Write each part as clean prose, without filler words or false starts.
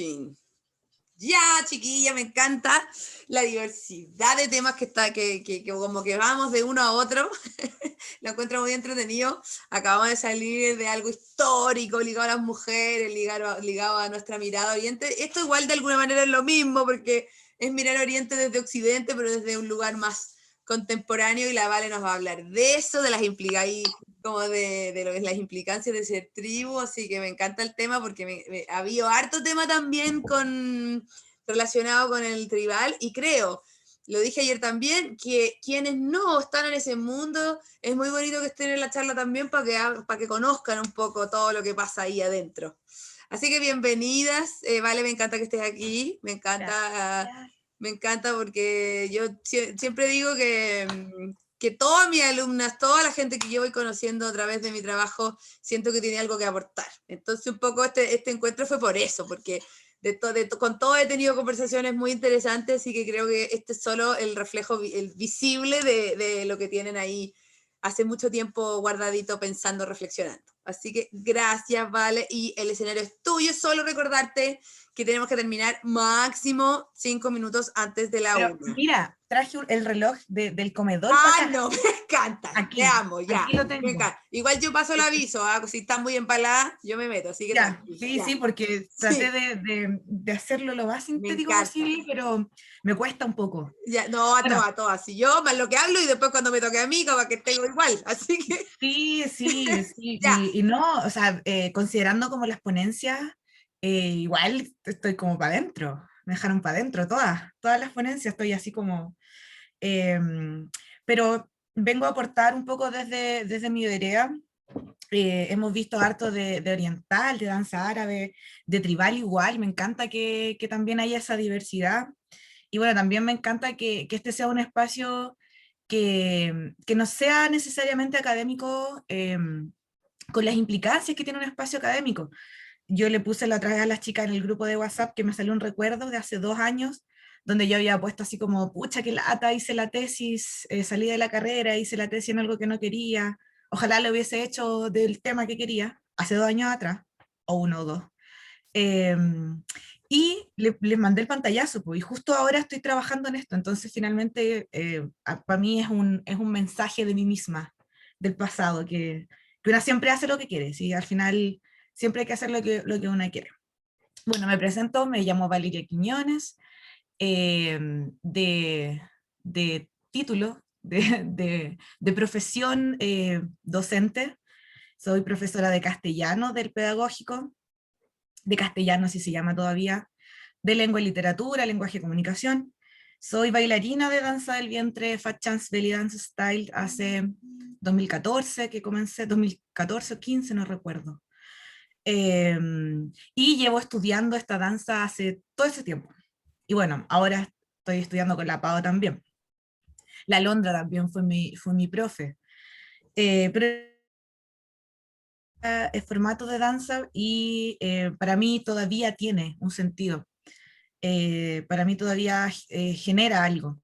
Working. Ya, chiquilla, me encanta la diversidad de temas que como que vamos de uno a otro. Lo encuentro muy entretenido. Acabamos de salir de algo histórico ligado a las mujeres, ligado a nuestra mirada oriente. Esto igual de alguna manera es lo mismo, porque es mirar oriente desde occidente, pero desde un lugar más contemporáneo, y la Vale nos va a hablar de eso, de las como de lo que es las implicancias de ser tribu, así que me encanta el tema porque ha habido harto tema también relacionado con el tribal, y creo, lo dije ayer también, que quienes no están en ese mundo, es muy bonito que estén en la charla también para que conozcan un poco todo lo que pasa ahí adentro. Así que bienvenidas, Vale, me encanta que estés aquí, me encanta porque yo siempre digo que todas mis alumnas, toda la gente que yo voy conociendo a través de mi trabajo, siento que tiene algo que aportar. Entonces un poco este encuentro fue por eso, porque con todo he tenido conversaciones muy interesantes, y que creo que este es solo el reflejo visible de lo que tienen ahí hace mucho tiempo guardadito, pensando, reflexionando. Así que gracias, Vale, y el escenario es tuyo. Solo recordarte que tenemos que terminar máximo 5 minutos antes de la 1. Mira, traje el reloj del comedor para acá. No, me encanta. Aquí, te amo, ya. aquí lo tengo. Me encanta. Igual yo paso el aviso, si están muy empaladas, yo me meto, así que ya, sí, ya. sí, porque traté de hacerlo lo más sintético posible, pero me cuesta un poco. Ya, no, a todas. Si yo más lo que hablo, y después cuando me toque a mí, como que tengo igual, así que... Sí, y no, o sea, considerando como las ponencias, igual estoy como para adentro, me dejaron para adentro todas las ponencias, estoy así como... pero vengo a aportar un poco desde mi vereda. Hemos visto harto de oriental, de danza árabe, de tribal igual, me encanta que también haya esa diversidad. Y bueno, también me encanta que este sea un espacio que no sea necesariamente académico, con las implicancias que tiene un espacio académico. Yo le puse la otra vez a las chicas en el grupo de WhatsApp que me salió un recuerdo de hace 2 años, donde yo había puesto así como, pucha, qué lata, hice la tesis, salí de la carrera, hice la tesis en algo que no quería, ojalá lo hubiese hecho del tema que quería, hace 2 años atrás, o 1 o 2. Eh, y les mandé el pantallazo, pues, y justo ahora estoy trabajando en esto, entonces finalmente para mí es un mensaje de mí misma, del pasado, que una siempre hace lo que quiere, ¿sí? Al final siempre hay que hacer lo que una quiere. Bueno, me presento, me llamo Valeria Quiñones, de título, de profesión docente, soy profesora de castellano del pedagógico, de castellano así se llama todavía, de lengua y literatura, lenguaje y comunicación. Soy bailarina de danza del vientre, Fat Chance Belly Dance Style, hace 2014 que comencé, 2014 o 15, no recuerdo. Y llevo estudiando esta danza hace todo ese tiempo. Y bueno, ahora estoy estudiando con la Pau también. La Londra también fue mi profe. Pero es formato de danza y para mí todavía tiene un sentido. Para mí todavía genera algo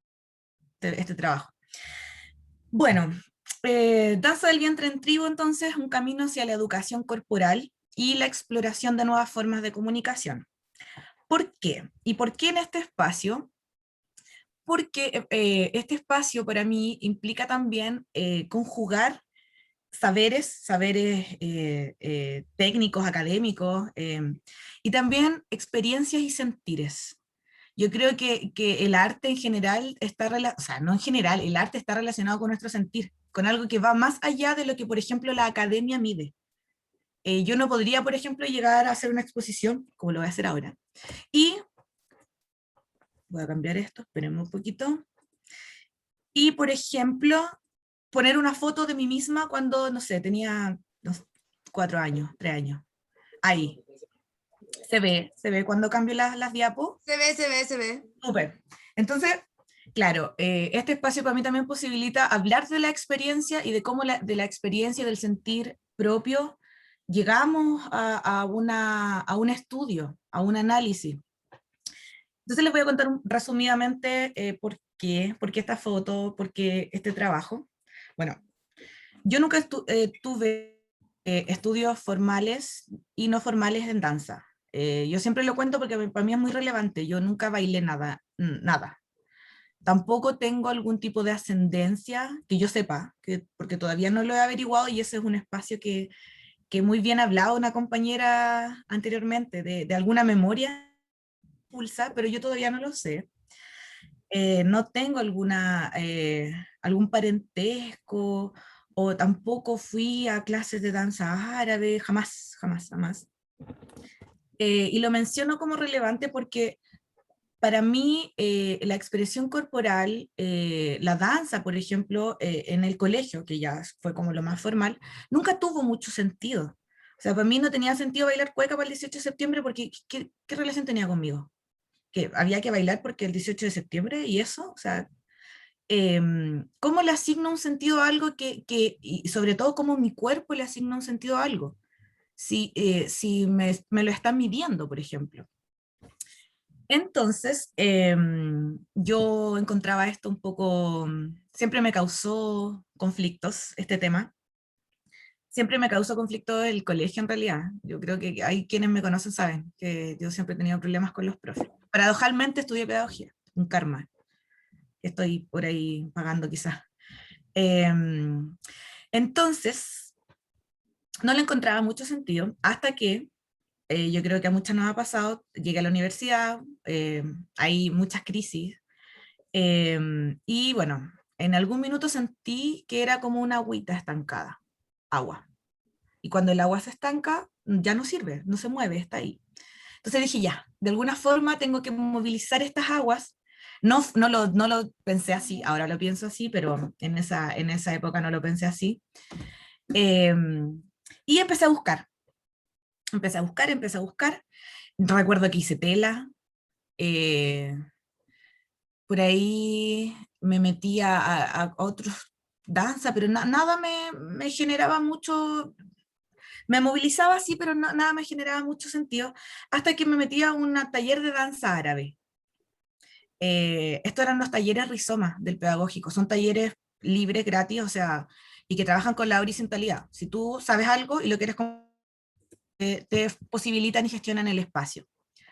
este trabajo. Bueno, danza del vientre en tribu entonces, un camino hacia la educación corporal y la exploración de nuevas formas de comunicación. ¿Por qué? ¿Y por qué en este espacio? Porque este espacio para mí implica también conjugar saberes técnicos, académicos, y también experiencias y sentires. Yo creo que el arte en general o sea, no en general, el arte está relacionado con nuestro sentir, con algo que va más allá de lo que, por ejemplo, la academia mide. Yo no podría, por ejemplo, llegar a hacer una exposición, como lo voy a hacer ahora, y voy a cambiar esto, espérenme un poquito, y, por ejemplo, poner una foto de mí misma cuando, no sé, tenía 4 años, 3 años. Ahí. Se ve cuando cambio las diapos. Se ve. Súper. Entonces, claro, este espacio para mí también posibilita hablar de la experiencia y de cómo de la experiencia del sentir propio llegamos a un estudio, a un análisis. Entonces les voy a contar resumidamente por qué esta foto, por qué este trabajo. Bueno, yo nunca tuve estudios formales y no formales en danza. Yo siempre lo cuento porque para mí es muy relevante. Yo nunca bailé nada, nada. Tampoco tengo algún tipo de ascendencia que yo sepa, porque todavía no lo he averiguado y ese es un espacio que muy bien ha hablado una compañera anteriormente, de alguna memoria pulsa, pero yo todavía no lo sé. No tengo algún parentesco o tampoco fui a clases de danza árabe, jamás, jamás, jamás. Y lo menciono como relevante porque para mí la expresión corporal, la danza, por ejemplo, en el colegio, que ya fue como lo más formal, nunca tuvo mucho sentido. O sea, para mí no tenía sentido bailar cueca para el 18 de septiembre porque ¿qué relación tenía conmigo? Que había que bailar porque el 18 de septiembre y eso, o sea, ¿cómo le asigno un sentido a algo y sobre todo cómo mi cuerpo le asigna un sentido a algo? Si me lo están midiendo, por ejemplo. Entonces, yo encontraba esto un poco, siempre me causó conflictos este tema, siempre me causó conflicto el colegio en realidad. Yo creo que hay quienes me conocen saben que yo siempre he tenido problemas con los profes. Paradojalmente estudié pedagogía, un karma, que estoy por ahí pagando quizás. Entonces, no le encontraba mucho sentido hasta que yo creo que a muchas nos ha pasado, llegué a la universidad, hay muchas crisis, y bueno, en algún minuto sentí que era como una agüita estancada, agua. Y cuando el agua se estanca, ya no sirve, no se mueve, está ahí. Entonces dije, ya, de alguna forma tengo que movilizar estas aguas. No lo pensé así, ahora lo pienso así, pero en esa época no lo pensé así. Eh, y empecé a buscar. Recuerdo que hice tela, eh, por ahí me metía a otros danza, pero nada me generaba mucho, me movilizaba sí, pero nada me generaba mucho sentido, hasta que me metía a un taller de danza árabe. Estos eran los talleres Rizoma del pedagógico, son talleres libres, gratis, o sea, y que trabajan con la horizontalidad. Si tú sabes algo y lo quieres, te posibilitan y gestionan el espacio.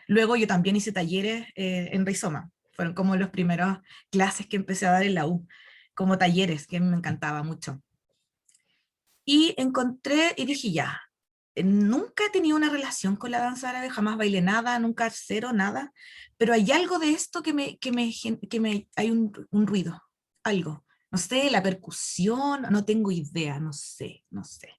Luego yo también hice talleres en Rizoma, fueron como los primeros clases que empecé a dar en la U, como talleres, que me encantaba mucho. Y encontré y dije, ya, nunca he tenido una relación con la danza árabe, jamás bailé nada, nunca cero, nada, pero hay algo de esto hay un ruido, algo. No sé, la percusión, no tengo idea, no sé, no sé.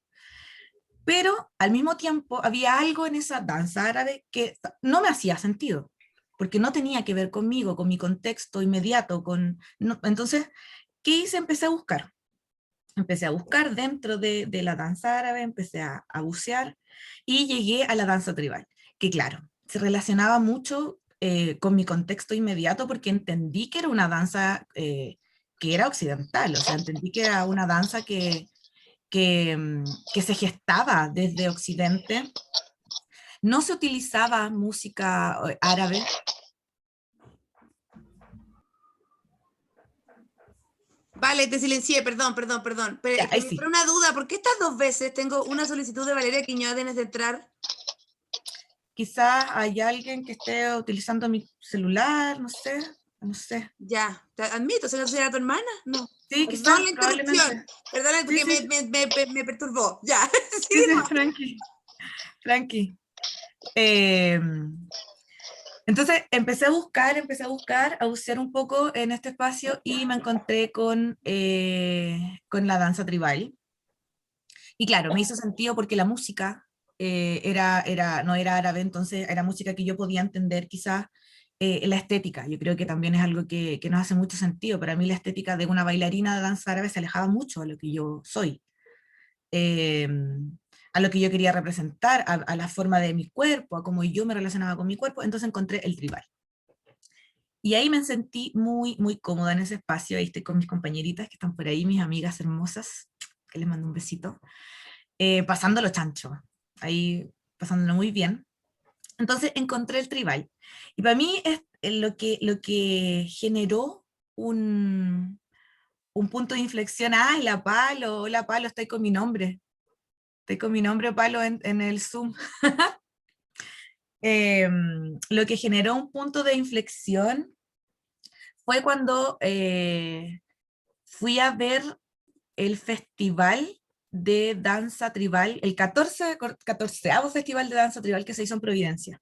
Pero al mismo tiempo había algo en esa danza árabe que no me hacía sentido, porque no tenía que ver conmigo, con mi contexto inmediato. Entonces, ¿qué hice? Empecé a buscar dentro de la danza árabe, empecé a bucear y llegué a la danza tribal, que claro, se relacionaba mucho con mi contexto inmediato porque entendí que era una danza que era occidental, o sea, entendí que era una danza que se gestaba desde Occidente. No se utilizaba música árabe. Vale, te silencié, perdón, perdón, perdón. Pero, Ya, es que ahí me entró sí. una duda, ¿por qué estas dos veces tengo una solicitud de Valeria Quiñones de entrar? Quizás hay alguien que esté utilizando mi celular, no sé, no sé. Ya, te admito, ¿se era tu hermana? No. Sí, Perdón quizás, la interrupción. probablemente. Perdón Sí, porque sí, me perturbó. Ya, sí, sí, sí, tranqui, tranqui. Eh, entonces empecé a bucear un poco en este espacio y me encontré con la danza tribal. Y claro, me hizo sentido porque la música no era árabe, entonces era música que yo podía entender quizás la estética. Yo creo que también es algo que nos hace mucho sentido. Para mí la estética de una bailarina de danza árabe se alejaba mucho a lo que yo soy, eh, a lo que yo quería representar, a la forma de mi cuerpo, a cómo yo me relacionaba con mi cuerpo, entonces encontré el tribal. Y ahí me sentí muy, muy cómoda en ese espacio. Ahí estoy con mis compañeritas que están por ahí, mis amigas hermosas, que les mando un besito, pasándolo chancho, ahí pasándolo muy bien. Entonces encontré el tribal. Y para mí es lo que generó un punto de inflexión. ¡Ay, la Palo! Hola, Palo, estoy con mi nombre. Estoy con mi nombre, Palo, en el Zoom. Lo que generó un punto de inflexión fue cuando fui a ver el festival de danza tribal, el 14º festival de danza tribal que se hizo en Providencia.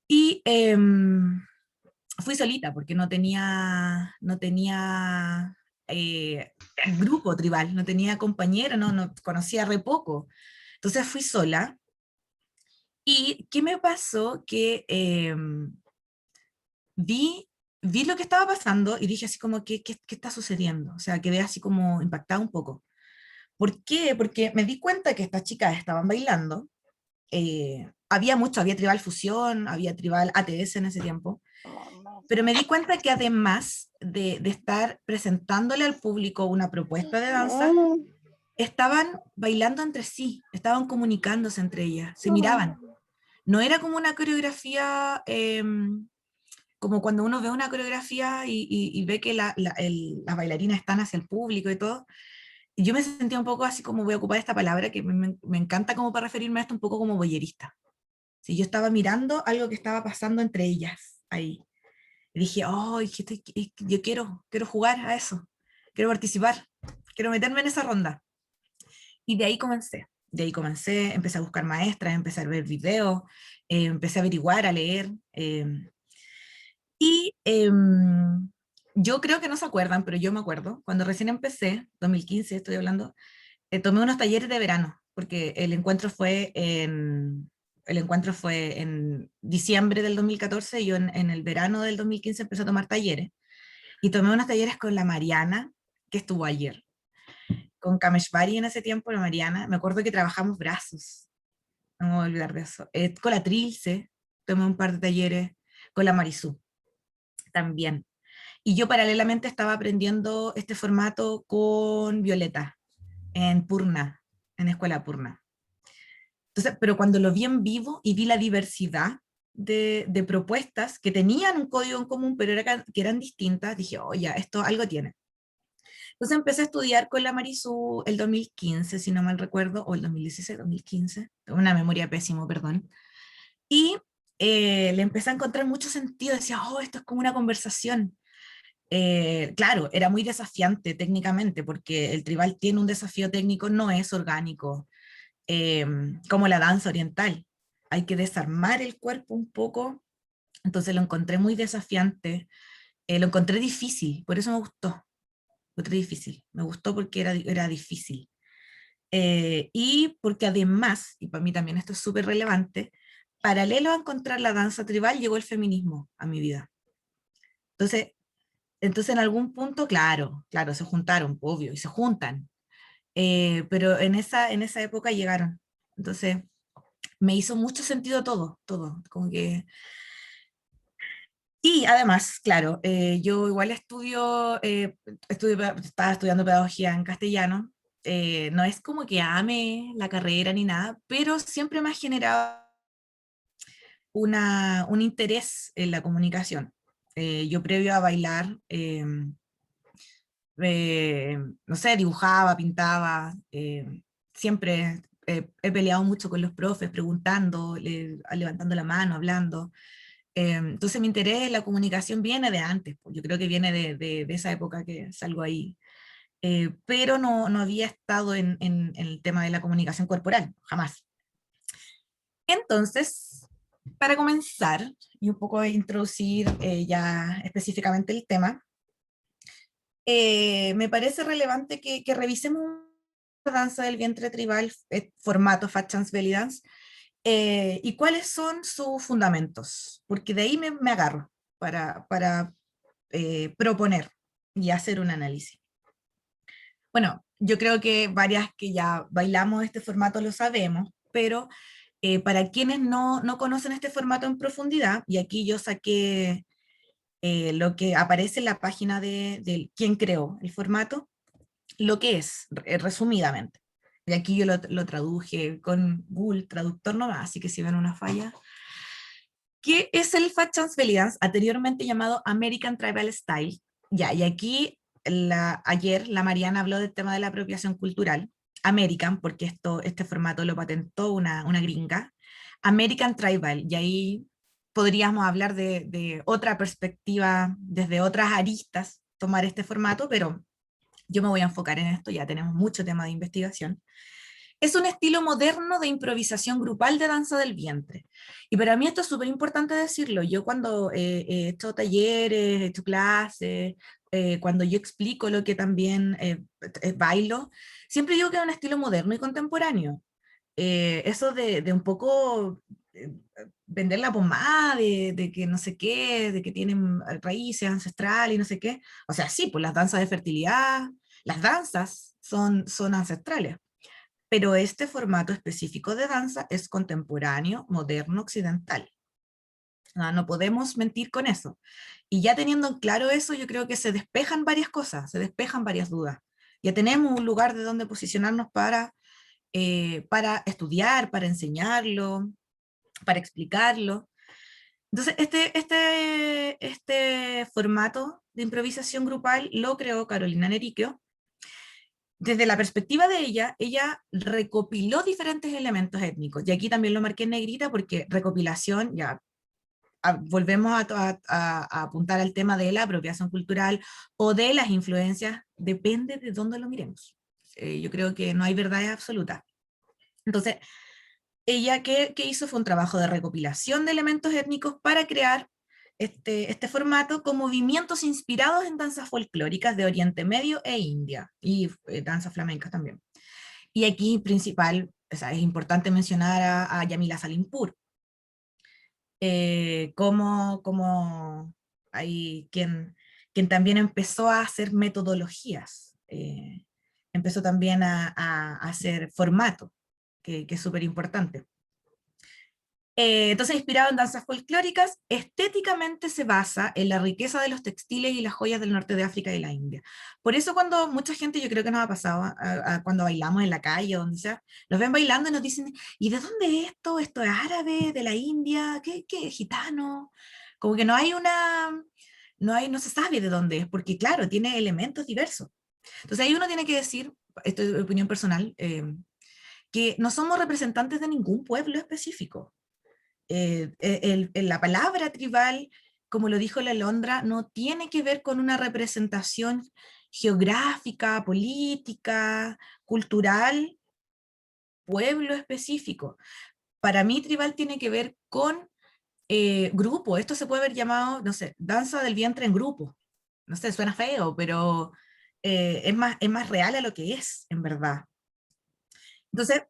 Y fui solita porque no tenía grupo tribal, no tenía compañero, no conocía re poco. Entonces fui sola. ¿Y qué me pasó? Que vi lo que estaba pasando y dije así como, ¿qué está sucediendo? O sea, quedé así como impactada un poco. ¿Por qué? Porque me di cuenta que estas chicas estaban bailando. Había tribal fusión, había tribal ATS en ese tiempo, pero me di cuenta que además de estar presentándole al público una propuesta de danza, estaban bailando entre sí, estaban comunicándose entre ellas, se miraban. No era como una coreografía, como cuando uno ve una coreografía y ve que las bailarinas están hacia el público y todo. Y yo me sentía un poco así como, voy a ocupar esta palabra que me encanta como para referirme a esto, un poco como voyerista. Si yo estaba mirando algo que estaba pasando entre ellas ahí. Y dije, oh, yo quiero jugar a eso, quiero participar, quiero meterme en esa ronda. Y de ahí comencé, empecé a buscar maestras, empecé a ver videos, empecé a averiguar, a leer. Y yo creo que no se acuerdan, pero yo me acuerdo, cuando recién empecé, 2015 estoy hablando, tomé unos talleres de verano, porque el encuentro fue en diciembre del 2014, y yo en el verano del 2015 empecé a tomar talleres, y tomé unos talleres con la Mariana, que estuvo ayer, con Kameshvari en ese tiempo, la Mariana, me acuerdo que trabajamos brazos, no me voy a olvidar de eso, con la Trilce, tomé un par de talleres, con la Marisú también. Y yo paralelamente estaba aprendiendo este formato con Violeta, en Purna, en Escuela Purna. Entonces, pero cuando lo vi en vivo y vi la diversidad de propuestas que tenían un código en común, pero que eran distintas, dije, oh, ya, esto algo tiene. Entonces empecé a estudiar con la Marisú el 2015, si no mal recuerdo, o el 2016, 2015, tengo una memoria pésima, perdón. Y le empecé a encontrar mucho sentido, decía, oh, esto es como una conversación. Claro, era muy desafiante técnicamente, porque el tribal tiene un desafío técnico, no es orgánico, eh, como la danza oriental. Hay que desarmar el cuerpo un poco, entonces lo encontré muy desafiante, lo encontré difícil, por eso me gustó, lo encontré difícil, me gustó porque era difícil. Y porque además, y para mí también esto es súper relevante, paralelo a encontrar la danza tribal, llegó el feminismo a mi vida. Entonces, entonces en algún punto, claro, se juntaron, obvio, y se juntan, pero en esa época llegaron. Entonces, me hizo mucho sentido todo, como que... Y además, claro, yo igual estaba estudiando pedagogía en castellano, no es como que ame la carrera ni nada, pero siempre me ha generado un interés en la comunicación. Yo previo a bailar, no sé, dibujaba, pintaba, siempre he peleado mucho con los profes, preguntando, levantando la mano, hablando. Entonces mi interés en la comunicación viene de antes, pues, yo creo que viene de esa época que salgo ahí. Pero no había estado en el tema de la comunicación corporal, jamás. Entonces, para comenzar y un poco introducir ya específicamente el tema, me parece relevante que revisemos la danza del vientre tribal, formato Fat Chance Belly Dance, y cuáles son sus fundamentos, porque de ahí me agarro para proponer y hacer un análisis. Bueno, yo creo que varias que ya bailamos este formato lo sabemos, pero para quienes no conocen este formato en profundidad, y aquí yo saqué lo que aparece en la página de quien creó el formato, lo que es, resumidamente. Y aquí yo lo traduje con Google Traductor nomás, así que si ven una falla. ¿Qué es el Fat Chance Belly Dance, anteriormente llamado American Tribal Style? Ya, y aquí ayer la Mariana habló del tema de la apropiación cultural, American, porque este formato lo patentó una gringa, American Tribal, y ahí podríamos hablar de otra perspectiva, desde otras aristas, tomar este formato, pero yo me voy a enfocar en esto, ya tenemos mucho tema de investigación. Es un estilo moderno de improvisación grupal de danza del vientre. Y para mí esto es súper importante decirlo. Yo cuando he hecho talleres, he hecho clases, cuando yo explico lo que también bailo, siempre digo que es un estilo moderno y contemporáneo. Eso de un poco vender la pomada, de que no sé qué, de que tienen raíces ancestrales y no sé qué. O sea, sí, pues las danzas de fertilidad, las danzas son ancestrales, pero este formato específico de danza es contemporáneo, moderno, occidental. No podemos mentir con eso. Y ya teniendo en claro eso, yo creo que se despejan varias cosas, se despejan varias dudas. Ya tenemos un lugar de donde posicionarnos para estudiar, para enseñarlo, para explicarlo. Entonces, este formato de improvisación grupal lo creó Carolina Neriquio. Desde la perspectiva de ella recopiló diferentes elementos étnicos, y aquí también lo marqué en negrita porque recopilación, ya volvemos a apuntar al tema de la apropiación cultural o de las influencias, depende de dónde lo miremos. Yo creo que no hay verdades absolutas. Entonces, ella ¿qué hizo? Fue un trabajo de recopilación de elementos étnicos para crear este formato con movimientos inspirados en danzas folclóricas de Oriente Medio e India, y danzas flamencas también. Y aquí principal, o sea, es importante mencionar a Yamila Salimpur, como hay quien también empezó a hacer metodologías, empezó también a hacer formato, que es súper importante. Entonces, inspirado en danzas folclóricas, estéticamente se basa en la riqueza de los textiles y las joyas del norte de África y la India. Por eso cuando mucha gente, yo creo que nos ha pasado, cuando bailamos en la calle o donde sea, nos ven bailando y nos dicen, ¿y de dónde es esto? ¿Esto es árabe, de la India? ¿Qué gitano? Como que no se sabe de dónde es, porque claro, tiene elementos diversos. Entonces ahí uno tiene que decir, esto es opinión personal, que no somos representantes de ningún pueblo específico. La palabra tribal, como lo dijo la Londra, no tiene que ver con una representación geográfica, política, cultural, pueblo específico. Para mí tribal tiene que ver con grupo. Esto se puede haber llamado, no sé, danza del vientre en grupo. No sé, suena feo, pero es más real a lo que es, en verdad. Entonces,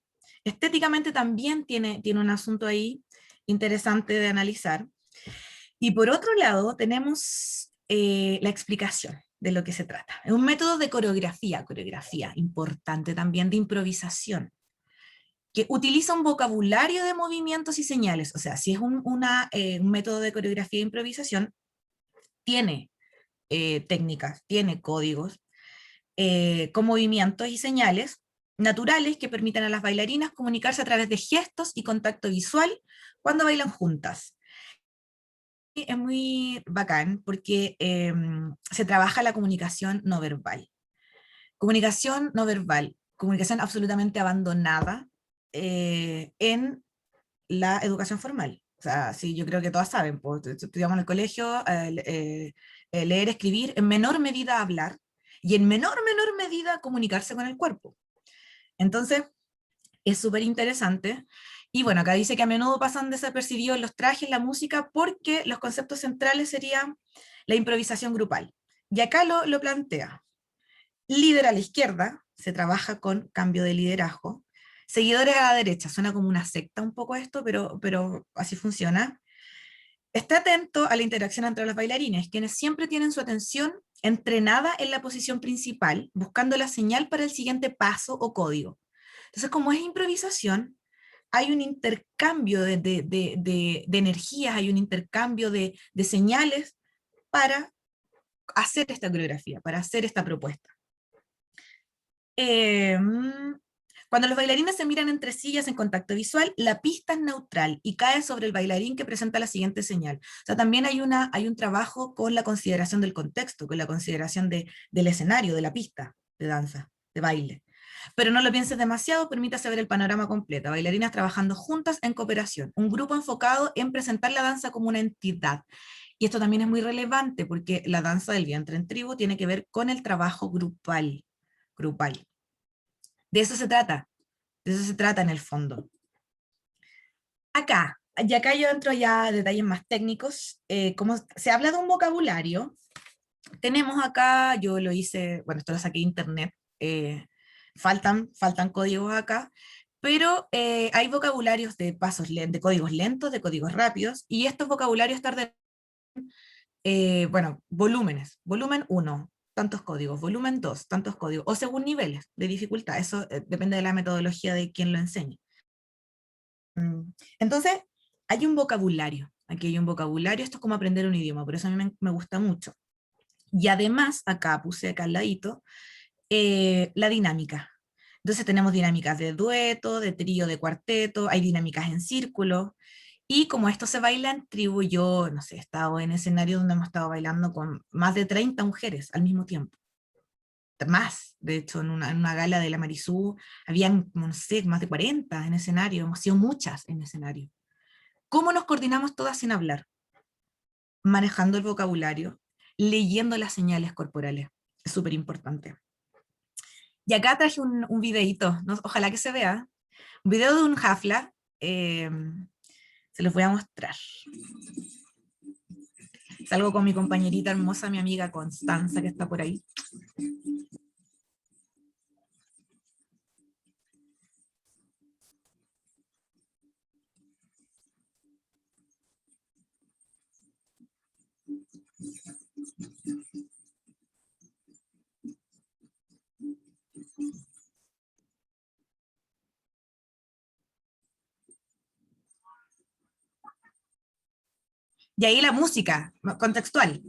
estéticamente también tiene un asunto ahí interesante de analizar. Y por otro lado, tenemos la explicación de lo que se trata. Es un método de coreografía importante también de improvisación, que utiliza un vocabulario de movimientos y señales. O sea, si es un método de coreografía e improvisación, tiene técnicas, tiene códigos, con movimientos y señales naturales que permitan a las bailarinas comunicarse a través de gestos y contacto visual cuando bailan juntas. Es muy bacán porque se trabaja la comunicación no verbal. Comunicación no verbal, comunicación absolutamente abandonada en la educación formal. O sea, sí, yo creo que todas saben, pues, estudiamos en el colegio, leer, escribir, en menor medida hablar, y en menor medida comunicarse con el cuerpo. Entonces, es súper interesante. Y bueno, acá dice que a menudo pasan desapercibidos los trajes, la música, porque los conceptos centrales serían la improvisación grupal. Y acá lo plantea. Líder a la izquierda, se trabaja con cambio de liderazgo. Seguidores a la derecha, suena como una secta un poco esto, pero así funciona. Esté atento a la interacción entre los bailarines, quienes siempre tienen su atención entrenada en la posición principal, buscando la señal para el siguiente paso o código. Entonces, como es improvisación, hay un intercambio de energías, hay un intercambio de señales para hacer esta coreografía, para hacer esta propuesta. Cuando los bailarines se miran entre sí y hacen contacto visual, la pista es neutral y cae sobre el bailarín que presenta la siguiente señal. O sea, también hay un trabajo con la consideración del contexto, con la consideración del escenario, de la pista de danza, de baile. Pero no lo pienses demasiado, permítase ver el panorama completo. Bailarinas trabajando juntas en cooperación. Un grupo enfocado en presentar la danza como una entidad. Y esto también es muy relevante porque la danza del vientre en tribu tiene que ver con el trabajo grupal. Grupal. De eso se trata. De eso se trata en el fondo. Acá, y acá yo entro ya a detalles más técnicos. Como se habla de un vocabulario, tenemos acá, yo lo hice, bueno, esto lo saqué de internet, faltan códigos acá, pero hay vocabularios de pasos de códigos lentos, de códigos rápidos, y estos vocabularios están bueno, volúmenes. Volumen 1, tantos códigos. Volumen 2, tantos códigos. O según niveles de dificultad. Eso depende de la metodología de quien lo enseñe. Entonces, hay un vocabulario. Aquí hay un vocabulario. Esto es como aprender un idioma. Por eso a mí me gusta mucho. Y además, acá puse acá al ladito, la dinámica. Entonces tenemos dinámicas de dueto, de trío, de cuarteto, hay dinámicas en círculo, y como esto se baila en tribu, yo, no sé, he estado en escenarios donde hemos estado bailando con más de 30 mujeres al mismo tiempo. Más, de hecho, en una gala de la Marisú, habían, no sé, más de 40 en escenario, hemos sido muchas en escenario. ¿Cómo nos coordinamos todas sin hablar? Manejando el vocabulario, leyendo las señales corporales. Es súper importante. Y acá traje un videíto, ¿no? Ojalá que se vea. Un video de un Jafla. Se los voy a mostrar. Salgo con mi compañerita hermosa, mi amiga Constanza, que está por ahí. Y ahí la música, contextual.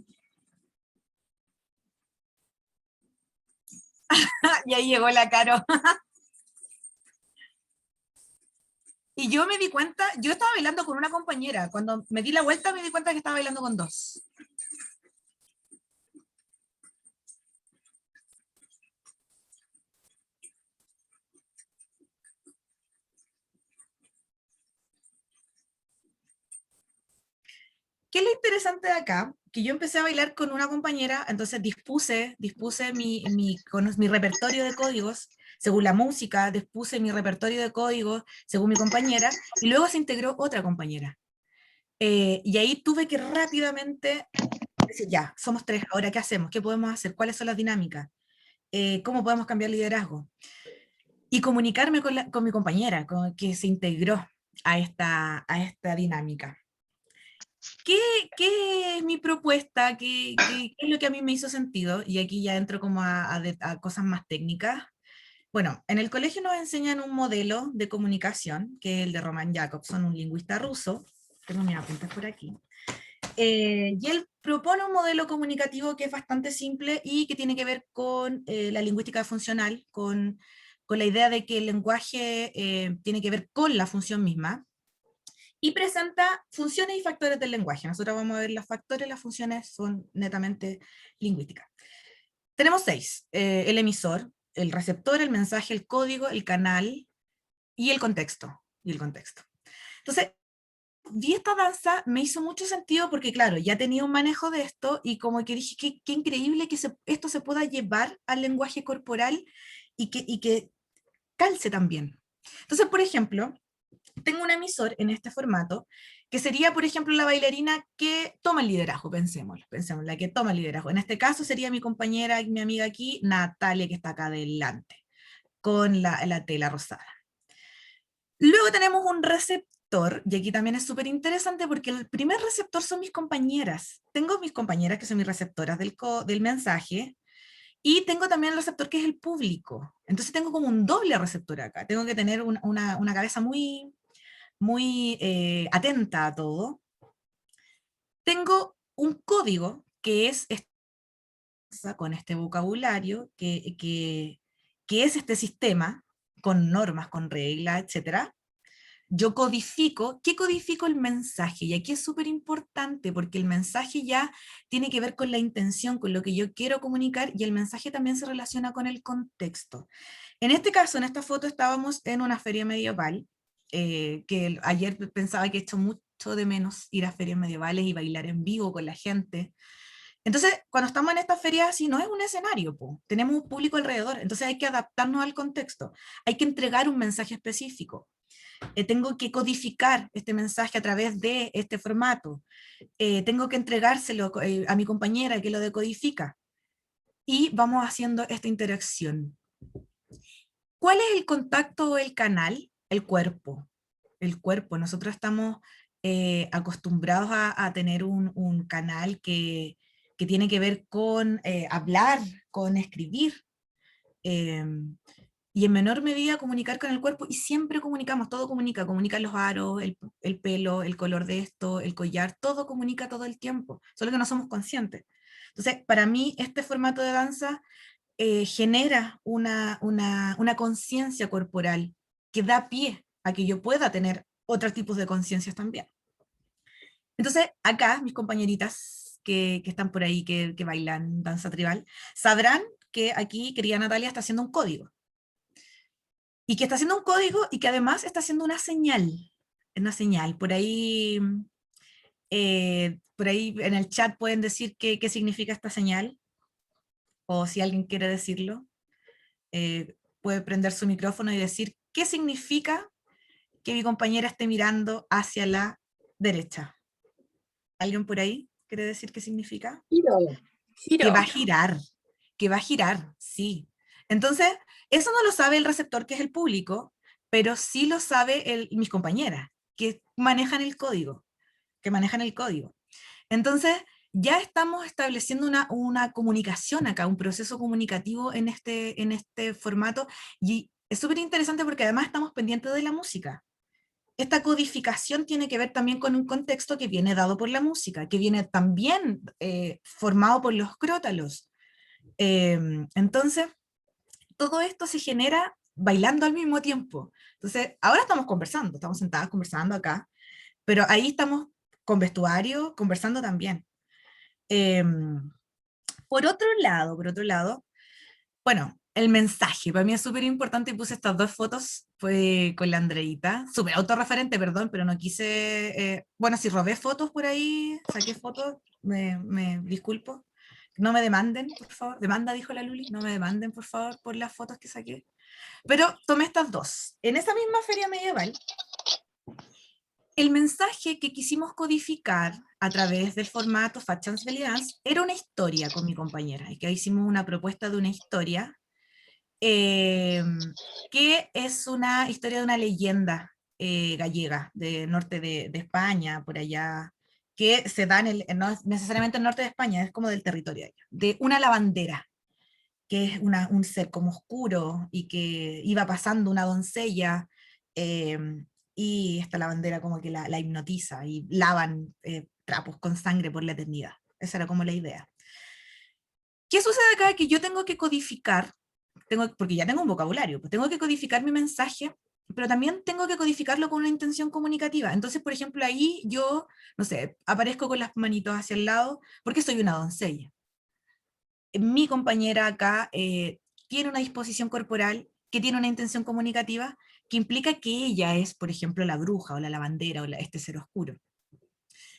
Y ahí llegó la Caro. Y yo me di cuenta, yo estaba bailando con una compañera. Cuando me di la vuelta me di cuenta que estaba bailando con dos. ¿Qué es lo interesante de acá? Que yo empecé a bailar con una compañera, entonces dispuse mi repertorio de códigos según la música, dispuse mi repertorio de códigos según mi compañera, y luego se integró otra compañera. Y ahí tuve que rápidamente decir, ya, somos tres, ahora ¿qué hacemos? ¿Qué podemos hacer? ¿Cuáles son las dinámicas? ¿Cómo podemos cambiar liderazgo? Y comunicarme con mi compañera, que se integró a esta dinámica. ¿Qué, qué es mi propuesta? ¿Qué es lo que a mí me hizo sentido? Y aquí ya entro como a cosas más técnicas. Bueno, en el colegio nos enseñan un modelo de comunicación, que es el de Roman Jakobson, un lingüista ruso. Tengo mis apuntes por aquí. Y él propone un modelo comunicativo que es bastante simple y que tiene que ver con la lingüística funcional, con la idea de que el lenguaje tiene que ver con la función misma, y presenta funciones y factores del lenguaje. Nosotros vamos a ver los factores, las funciones son netamente lingüísticas. Tenemos 6, el emisor, el receptor, el mensaje, el código, el canal y el contexto. Entonces, vi esta danza, me hizo mucho sentido porque, claro, ya tenía un manejo de esto y como que dije, qué increíble que esto se pueda llevar al lenguaje corporal y que calce también. Entonces, por ejemplo, tengo un emisor en este formato que sería, por ejemplo, la bailarina que toma el liderazgo, pensemos, la que toma el liderazgo. En este caso sería mi compañera, mi amiga aquí, Natalia, que está acá adelante, con la tela rosada. Luego tenemos un receptor, y aquí también es súper interesante porque el primer receptor son mis compañeras. Tengo mis compañeras que son mis receptoras del mensaje, y tengo también el receptor que es el público. Entonces tengo como un doble receptor acá. Tengo que tener una cabeza muy, muy atenta a todo. Tengo un código que es con este vocabulario, que es este sistema, con normas, con reglas, etcétera. yo codifico, ¿qué codifico? El mensaje, y aquí es súper importante porque el mensaje ya tiene que ver con la intención, con lo que yo quiero comunicar, y el mensaje también se relaciona con el contexto. En este caso, en esta foto estábamos en una feria medieval, que ayer pensaba que he hecho mucho de menos ir a ferias medievales y bailar en vivo con la gente. Entonces, cuando estamos en esta feria, así no es un escenario, po. Tenemos un público alrededor, entonces hay que adaptarnos al contexto, hay que entregar un mensaje específico. Tengo que codificar este mensaje a través de este formato, tengo que entregárselo a mi compañera que lo decodifica, y vamos haciendo esta interacción. ¿Cuál es el contacto o el canal? El cuerpo. El cuerpo. Nosotros estamos acostumbrados a tener un canal que tiene que ver con hablar, con escribir, eh, y en menor medida comunicar con el cuerpo, y siempre comunicamos, todo comunica, comunican los aros, el pelo, el color de esto, el collar, todo comunica todo el tiempo, solo que no somos conscientes. Entonces, para mí, este formato de danza genera una conciencia corporal que da pie a que yo pueda tener otros tipos de conciencias también. Entonces, acá mis compañeritas que están por ahí, que bailan danza tribal, sabrán que aquí querida Natalia está haciendo un código. Y que está haciendo un código y que además está haciendo una señal. Una señal. Por ahí en el chat pueden decir qué significa esta señal, o si alguien quiere decirlo, puede prender su micrófono y decir qué significa que mi compañera esté mirando hacia la derecha. ¿Alguien por ahí quiere decir qué significa? Giro. Que va a girar, que va a girar, sí. Entonces, eso no lo sabe el receptor, que es el público, pero sí lo sabe mis compañeras, que manejan el código, que manejan el código. Entonces, ya estamos estableciendo una comunicación acá, un proceso comunicativo en este formato, y es súper interesante porque además estamos pendientes de la música. Esta codificación tiene que ver también con un contexto que viene dado por la música, que viene también formado por los crótalos. Entonces, todo esto se genera bailando al mismo tiempo. Entonces, ahora estamos sentadas conversando acá, pero ahí estamos con vestuario, conversando también. Por otro lado, bueno, el mensaje, para mí es súper importante, y puse estas dos fotos, fue con la Andreita, súper autorreferente, perdón, pero no quise, bueno, si robé fotos por ahí, saqué fotos, me disculpo, no me demanden, por favor, demanda, dijo la Luli, no me demanden, por favor, por las fotos que saqué, pero tomé estas dos. En esa misma feria medieval, el mensaje que quisimos codificar a través del formato Fat Chance Belly Dance era una historia con mi compañera, y que hicimos una propuesta de una historia, eh, que es una historia de una leyenda gallega, de norte de España, por allá, que se da no es necesariamente el norte de España, es como del territorio de allá, de una lavandera, que es un ser como oscuro, y que iba pasando una doncella, eh, y esta lavandera como que la hipnotiza, y lavan trapos con sangre por la eternidad. Esa era como la idea. ¿Qué sucede acá? Que yo tengo que codificar, porque ya tengo un vocabulario, pues tengo que codificar mi mensaje, pero también tengo que codificarlo con una intención comunicativa. Entonces, por ejemplo, ahí yo, no sé, aparezco con las manitos hacia el lado porque soy una doncella. Mi compañera acá tiene una disposición corporal que tiene una intención comunicativa que implica que ella es, por ejemplo, la bruja o la lavandera o este ser oscuro.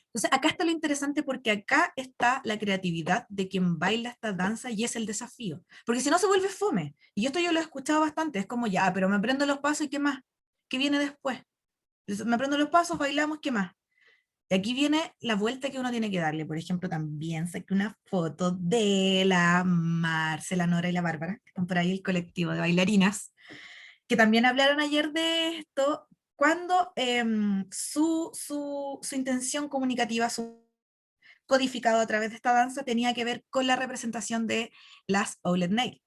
Entonces, acá está lo interesante, porque acá está la creatividad de quien baila esta danza, y es el desafío. Porque si no, se vuelve fome. Y esto yo lo he escuchado bastante. Es como, ya, pero me aprendo los pasos y ¿qué más? ¿Qué viene después? Me aprendo los pasos, bailamos, ¿qué más? Y aquí viene la vuelta que uno tiene que darle. Por ejemplo, también saqué una foto de la Marcela, Nora y la Bárbara, que están por ahí, el colectivo de bailarinas, que también hablaron ayer de esto, cuando su intención comunicativa, su codificado a través de esta danza, tenía que ver con la representación de las Owlet Nail.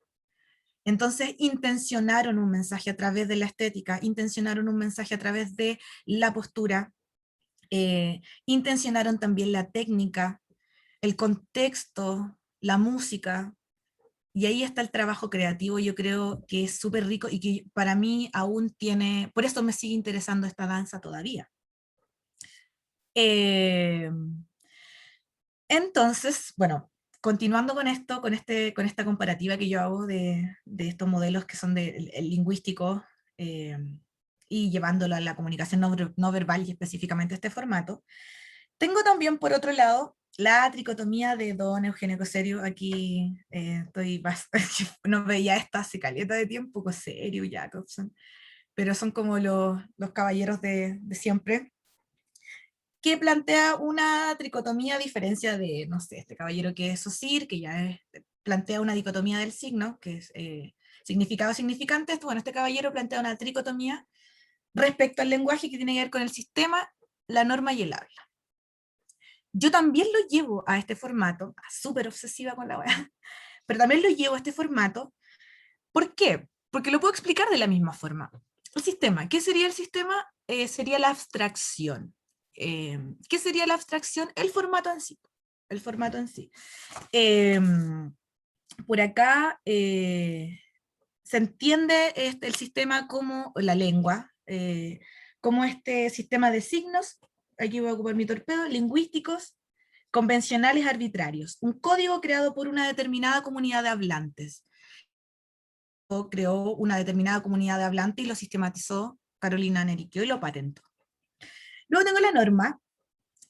Entonces intencionaron un mensaje a través de la estética, intencionaron un mensaje a través de la postura, intencionaron también la técnica, el contexto, la música, Y ahí está el trabajo creativo, yo creo que es súper rico y que para mí aún tiene, por eso me sigue interesando esta danza todavía. Eh, entonces, bueno, continuando con esto, con esta comparativa que yo hago de estos modelos que son lingüísticos eh, y llevándolo a la comunicación no verbal y específicamente a este formato, tengo también, por otro lado, la tricotomía de don Eugenio Coserio. Aquí no veía esta hace caleta de tiempo, Coserio, Jacobson, pero son como los caballeros de siempre, que plantea una tricotomía a diferencia de, no sé, este caballero que es Saussure, que ya plantea una dicotomía del signo, que es significado significante. Bueno, este caballero plantea una tricotomía respecto al lenguaje que tiene que ver con el sistema, la norma y el habla. Yo también lo llevo a este formato, súper obsesiva con la weá, pero también lo llevo a este formato. ¿Por qué? Porque lo puedo explicar de la misma forma. El sistema, ¿qué sería el sistema? Sería la abstracción. ¿Qué sería la abstracción? El formato en sí. El formato en sí. Eh, por acá se entiende el sistema como la lengua, como este sistema de signos, aquí voy a ocupar mi torpedo, lingüísticos, convencionales arbitrarios, un código creado por una determinada comunidad de hablantes. Creó una determinada comunidad de hablantes y lo sistematizó Carolina Neriquio y lo patentó. Luego tengo la norma,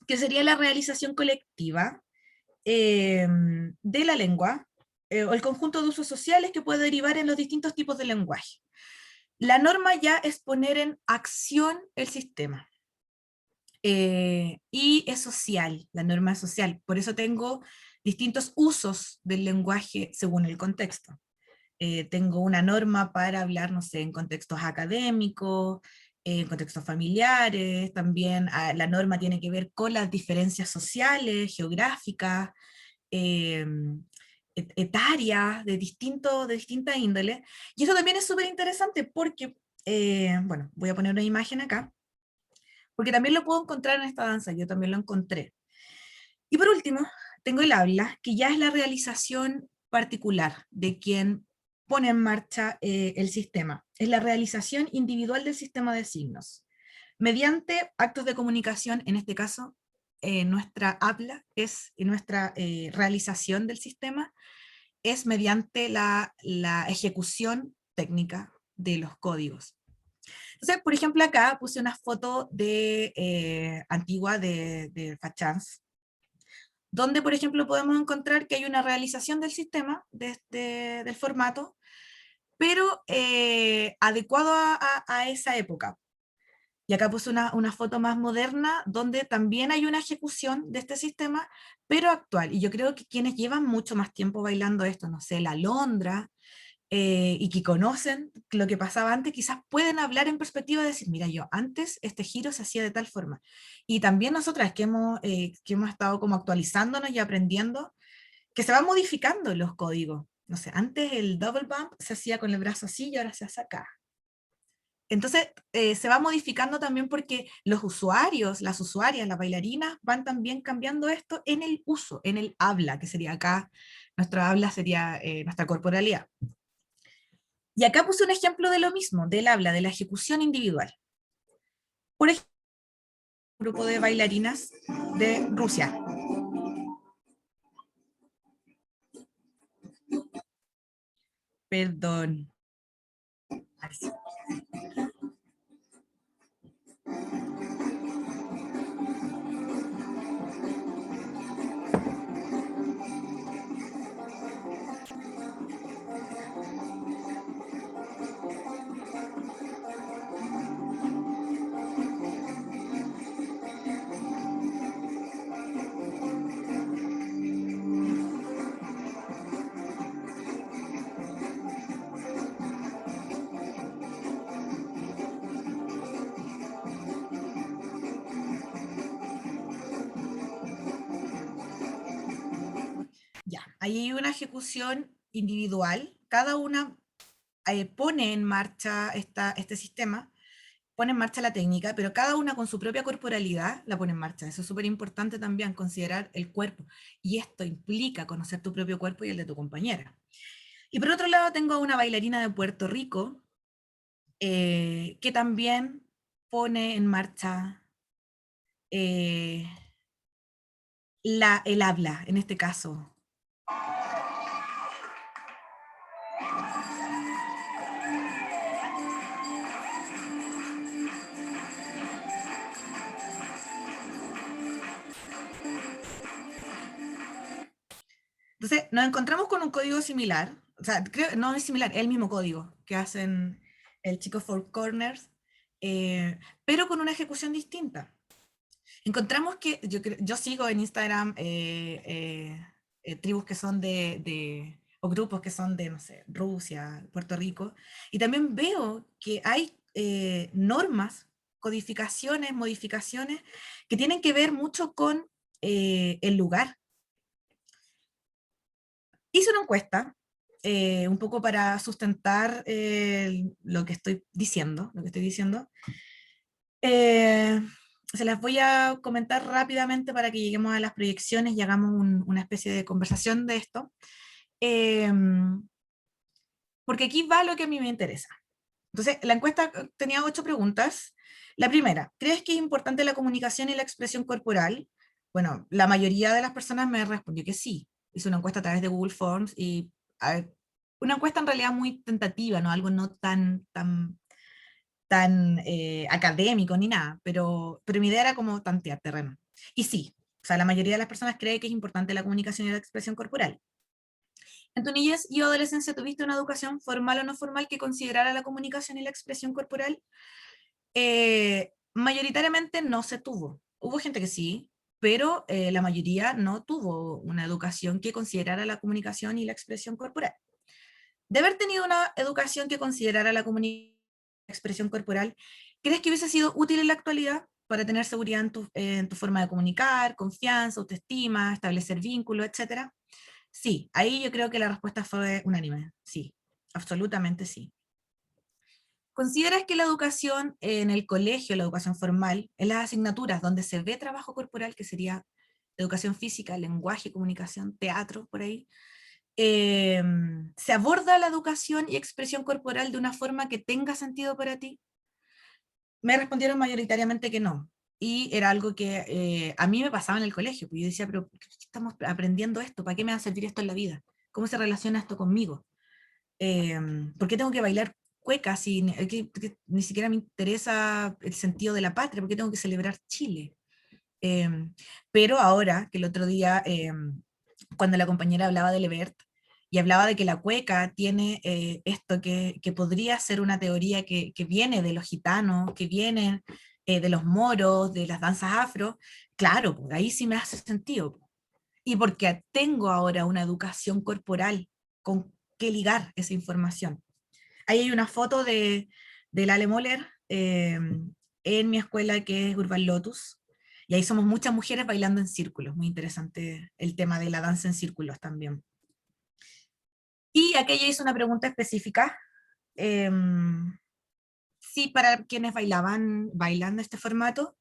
que sería la realización colectiva de la lengua, o el conjunto de usos sociales que puede derivar en los distintos tipos de lenguaje. La norma ya es poner en acción el sistema. Y es social, la norma es social. Por eso tengo distintos usos del lenguaje según el contexto. Tengo una norma para hablar, no sé, en contextos académicos, en contextos familiares, también la norma tiene que ver con las diferencias sociales, geográficas, eh, etarias, de distinta índole. Y eso también es súper interesante porque, bueno, voy a poner una imagen acá, porque también lo puedo encontrar en esta danza, yo también lo encontré. Y por último, tengo el habla, que ya es la realización particular de quien pone en marcha el sistema. Es la realización individual del sistema de signos. Mediante actos de comunicación, en este caso, nuestra habla es, y nuestra realización del sistema es mediante la ejecución técnica de los códigos. Entonces, por ejemplo, acá puse una foto antigua de Fachans, donde, por ejemplo, podemos encontrar que hay una realización del sistema, del formato, pero adecuado a esa época. Y acá puse una foto más moderna, donde también hay una ejecución de este sistema, pero actual. Y yo creo que quienes llevan mucho más tiempo bailando esto, no sé, la Londra, y que conocen lo que pasaba antes, quizás pueden hablar en perspectiva de decir, mira, yo antes este giro se hacía de tal forma. Y también nosotras que hemos estado como actualizándonos y aprendiendo, que se van modificando los códigos. No sé, antes el double bump se hacía con el brazo así y ahora se hace acá. Entonces, se va modificando también porque los usuarios, las usuarias, las bailarinas van también cambiando esto en el uso, en el habla, que sería acá, nuestra habla sería nuestra corporalidad. Y acá puse un ejemplo de lo mismo, del habla, de la ejecución individual. Por ejemplo, un grupo de bailarinas de Rusia. Perdón. Ya, ahí hay una ejecución individual, cada una pone en marcha este sistema, pone en marcha la técnica, pero cada una con su propia corporalidad la pone en marcha. Eso es súper importante también, considerar el cuerpo. Y esto implica conocer tu propio cuerpo y el de tu compañera. Y por otro lado tengo a una bailarina de Puerto Rico que también pone en marcha eh, el habla, en este caso. Entonces, nos encontramos con un código similar, o sea, creo, no es similar, es el mismo código que hacen el chico Four Corners, pero con una ejecución distinta. Encontramos que yo sigo en Instagram tribus que son o grupos que son de, no sé, Rusia, Puerto Rico, y también veo que hay normas, codificaciones, modificaciones que tienen que ver mucho con el lugar. Hice una encuesta un poco para sustentar lo que estoy diciendo, Eh, se las voy a comentar rápidamente para que lleguemos a las proyecciones y hagamos una especie de conversación de esto. Eh, Porque aquí va lo que a mí me interesa. Entonces, la encuesta tenía 8 preguntas. La primera, ¿crees que es importante la comunicación y la expresión corporal? Bueno, la mayoría de las personas me respondió que sí. Hice una encuesta a través de Google Forms y a ver, una encuesta en realidad muy tentativa, ¿no? Algo no tan académico ni nada, pero mi idea era como tantear terreno. Y sí, o sea, la mayoría de las personas cree que es importante la comunicación y la expresión corporal. ¿En tu niñez y adolescencia tuviste una educación formal o no formal que considerara la comunicación y la expresión corporal? Mayoritariamente no se tuvo. Hubo gente que sí, pero la mayoría no tuvo una educación que considerara la comunicación y la expresión corporal. De haber tenido una educación que considerara la comunicación y la expresión corporal, ¿crees que hubiese sido útil en la actualidad para tener seguridad en tu forma de comunicar, confianza, autoestima, establecer vínculos, etcétera? Sí, ahí yo creo que la respuesta fue unánime. Sí, absolutamente sí. ¿Consideras que la educación en el colegio, la educación formal, en las asignaturas donde se ve trabajo corporal, que sería educación física, lenguaje, comunicación, teatro, por ahí, se aborda la educación y expresión corporal de una forma que tenga sentido para ti? Me respondieron mayoritariamente que no. Y era algo que a mí me pasaba en el colegio, pues yo decía, pero ¿por qué estamos aprendiendo esto? ¿Para qué me va a servir esto en la vida? ¿Cómo se relaciona esto conmigo? ¿Por qué tengo que bailar cueca si que ni siquiera me interesa el sentido de la patria? ¿Por qué tengo que celebrar Chile? Pero ahora, que el otro día, cuando la compañera hablaba de Levert, y hablaba de que la cueca tiene esto que podría ser una teoría que viene de los gitanos, que viene de los moros, de las danzas afro, claro, pues, ahí sí me hace sentido. Y porque tengo ahora una educación corporal con que ligar esa información. Ahí hay una foto de Lale Moller en mi escuela que es Urban Lotus, y ahí somos muchas mujeres bailando en círculos, muy interesante el tema de la danza en círculos también. Y aquella hizo una pregunta específica, eh, sí, para quienes bailan este formato,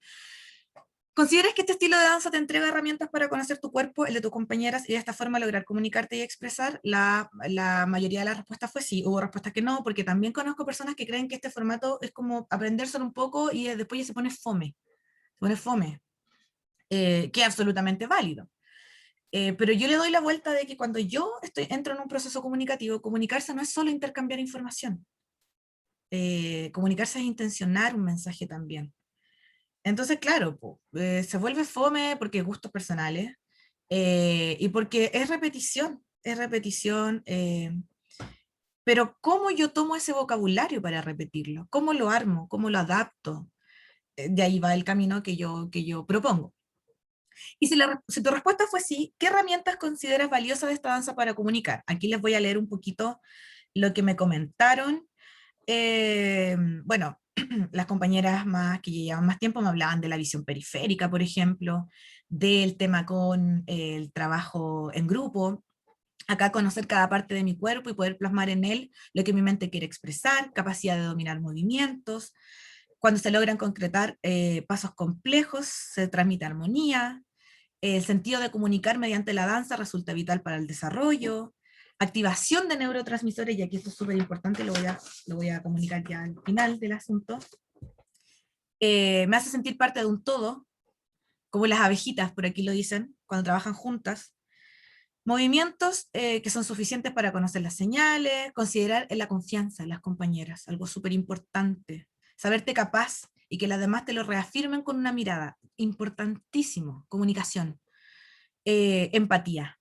¿consideras que este estilo de danza te entrega herramientas para conocer tu cuerpo, el de tus compañeras, y de esta forma lograr comunicarte y expresar? La mayoría de las respuestas fue sí, hubo respuestas que no, porque también conozco personas que creen que este formato es como aprenderse un poco y después ya se pone fome, que es absolutamente válido. Pero yo le doy la vuelta de que cuando entro en un proceso comunicativo, comunicarse no es solo intercambiar información, comunicarse es intencionar un mensaje también. Entonces, claro, se vuelve fome porque gustos personales y porque es repetición, pero ¿cómo yo tomo ese vocabulario para repetirlo? ¿Cómo lo armo? ¿Cómo lo adapto? De ahí va el camino que yo propongo. Y si tu respuesta fue sí, ¿qué herramientas consideras valiosas de esta danza para comunicar? Aquí les voy a leer un poquito lo que me comentaron. Bueno, las compañeras más que llevaban más tiempo me hablaban de la visión periférica, por ejemplo, del tema con el trabajo en grupo, acá conocer cada parte de mi cuerpo y poder plasmar en él lo que mi mente quiere expresar, capacidad de dominar movimientos, cuando se logran concretar pasos complejos, se transmite armonía, el sentido de comunicar mediante la danza resulta vital para el desarrollo, activación de neurotransmisores, y aquí esto es súper importante, lo voy a comunicar ya al final del asunto. Me hace sentir parte de un todo, como las abejitas, por aquí lo dicen, cuando trabajan juntas. Movimientos que son suficientes para conocer las señales, considerar en la confianza en las compañeras, algo súper importante. Saberte capaz y que las demás te lo reafirmen con una mirada, importantísimo. Comunicación, empatía.